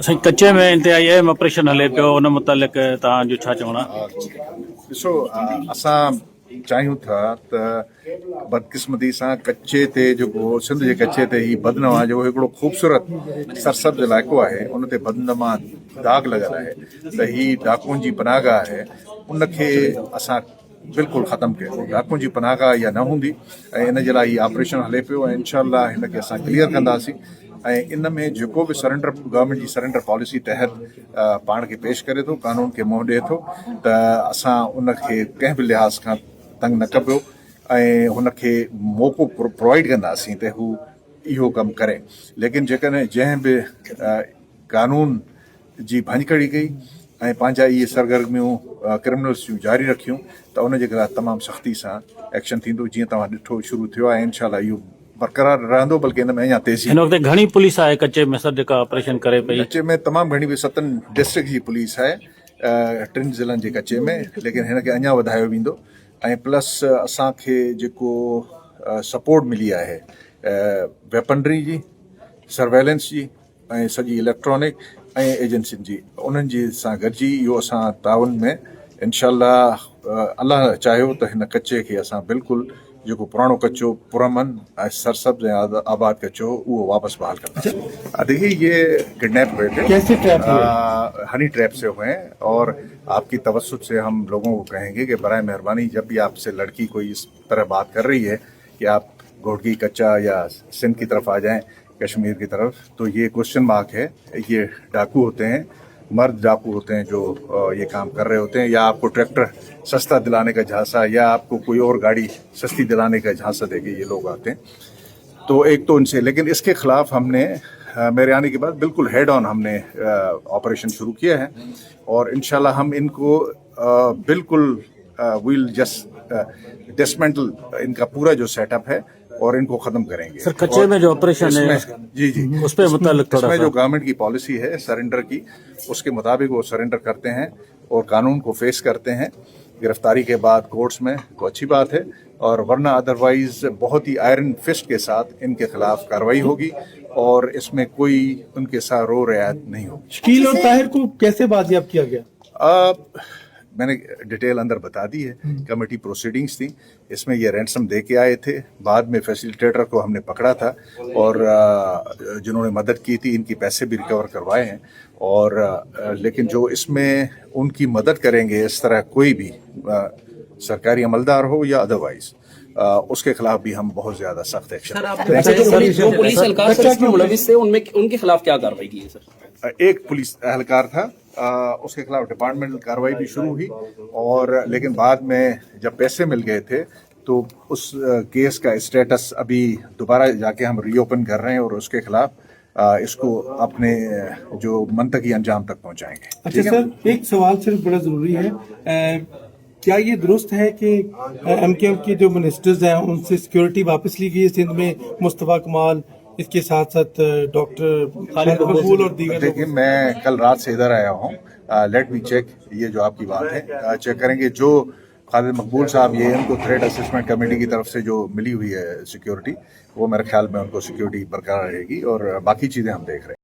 साईं कच्चे में इंतिहाई अहम ऑपरेशन हले पियो उन मुतालिक़ तव्हांजो छा चवणु आहे? ॾिसो, असां चाहियूं था त बदकिस्मती सां कच्चे ते जेको सिंध जे कच्चे ते ही बदनवा जो हिकिड़ो ख़ूबसूरत सरसब्ज़ इलाइक़ो आहे, उन ते बदनमा दाग लॻल आहे त ही डाकुनि जी पनाहगाह आहे, उनखे असां बिल्कुलु ख़तमु कयो। डाकुनि जी पनाहगाह इहा न हूंदी ऐं इन जे लाइ हीउ ऑपरेशन हले पियो ऐं इनशाअल्लाह हिनखे असां क्लियर कंदासीं। ऐं इन में जेको बि सरेंडर गवर्नमेंट जी सरेंडर पॉलिसी तहत पाण खे पेश करे थो, कानून खे मुंहुं ॾिए थो, त असां उनखे कंहिं बि लिहाज़ खां तंग न कबो ऐं हुनखे मौक़ो प्रोवाइड कंदासीं त हू इहो कमु करे। लेकिन जेकॾहिं जंहिं बि कानून जी भञकड़ी कई ऐं पंहिंजा इहे सरगर्मियूं क्रिमिनल्स जूं जारी रखियूं त उनजे ख़िलाफ़ तमामु सख़्ती सां एक्शन थींदो। जीअं तव्हां ॾिठो शुरू थियो आहे, इनशाअल्लाह इहो बरक़रार रहंदो, बल्कि हिन में अञा तेज़ी। हिन वक़्तु घणी पुलिस आहे कच्चे में सर जेका ऑपरेशन करे पई? कच्चे में तमामु घणी बि 7 डिस्ट्रिक्ट जी पुलिस आहे 3 ज़िलनि जे कच्चे में, लेकिन हिनखे अञा वधायो वेंदो। ऐं प्लस असांखे जेको सपोर्ट मिली आहे वेपनरी जी, सर्वेलेंस जी ऐं सॼी इलेक्ट्रॉनिक ऐं एजेंसियुनि जी, उन्हनि जी सां गॾिजी इहो असां ताउन में इनशाअल्लाह अल्लाह चाहियो त हिन कच्चे खे असां बिल्कुलु जेको पुराणो कच्चो पुरमन ऐं सरसब्ज़ ऐं आबाद कच्चो उहो वापस बहाल करदासीं। देखिए, ये किडनैप हुए थे, कैसे ट्रैप हुए? हनी ट्रैप से हुए हैं। और आपकी तवज्जुह से हम लोगों को कहेंगे कि बराए मेहरबानी जब भी आपसे लड़की कोई इस तरह बात कर रही है कि आप घोड़की कच्चा या सिंध की तरफ आ जाएं, कश्मीर की तरफ, तो ये क्वेश्चन मार्क है। ये डाकू होते हैं, मर्द डाकू होते हैं जो ये काम कर रहे होते हैं, या आपको ट्रैक्टर सस्ता दिलाने का झांसा या आपको कोई और गाड़ी सस्ती दिलाने का झांसा देके ये लोग आते हैं। तो एक तो उनसे, लेकिन इसके खिलाफ हमने मेरे आने के बाद बिल्कुल हेड ऑन हमने ऑपरेशन शुरू किया है और इंशाल्लाह हम इनको बिल्कुल विल जस्ट डिसमेंटल इनका पूरा जो सेटअप है और इनको खत्म करेंगे। सर कच्चे में जो ऑपरेशन है जी उस पे मुतालिक थोड़ा इसमें सा जो गवर्नमेंट की पॉलिसी है सरेंडर की, उसके मुताबिक वो सरेंडर करते हैं और कानून को फेस करते हैं। गिरफ्तारी के बाद कोर्ट्स में तो अच्छी बात है, और वरना अदरवाइज बहुत ही आयरन फिस्ट के साथ इनके खिलाफ कार्रवाई होगी और इसमें कोई उनके साथ रो रियायत नहीं होगी। शकील और ताहिर को कैसे बाजियाब किया गया? मैंने डिटेल अंदर बता दी है, कमेटी प्रोसीडिंग्स थी, इसमें ये रैंसम दे के आए थे, बाद में फैसिलिटेटर को हमने पकड़ा था और जिन्होंने मदद की थी इनकी पैसे भी रिकवर करवाए हैं। और लेकिन जो इसमें उनकी मदद करेंगे इस तरह कोई भी सरकारी अमलदार हो या अदरवाइज, उसके खिलाफ भी हम बहुत ज्यादा सख्त एक्शन। जो पुलिस एहलकार इसमें मुलविस थे उनमें उनके खिलाफ क्या कार्रवाई की है सर? एक पुलिस एहलकार था, उसके खिलाफ डिपार्टमेंटल कार्रवाई भी शुरू हुई, और लेकिन बाद में जब पैसे मिल गए थे तो उस केस का स्टेटस अभी दोबारा जाके हम रीओपन कर रहे हैं और उसके खिलाफ इसको अपने जो मंतकी अंजाम तक पहुंचाएंगे। अच्छा सर, एक सवाल सिर्फ बड़ा जरूरी है, क्या ये दुरुस्त है कि एमकेएम के जो मिनिस्टर्स हैं उनसे सिक्योरिटी वापस ली गई है सिंध में? मुस्तफा कमाल, इसके साथ साथ डॉक्टर खालिद मकबूल और दीगर। देखिए, मैं कल रात से इधर आया हूँ, लेट मी चेक ये जो आपकी बात है, चेक करेंगे। जो खालिद मकबूल साहब, ये इनको थ्रेट असेसमेंट कमेटी की तरफ से जो मिली हुई है सिक्योरिटी, वो मेरे ख्याल में उनको सिक्योरिटी बरकरार रहेगी और बाकी चीज़ें हम देख रहे हैं।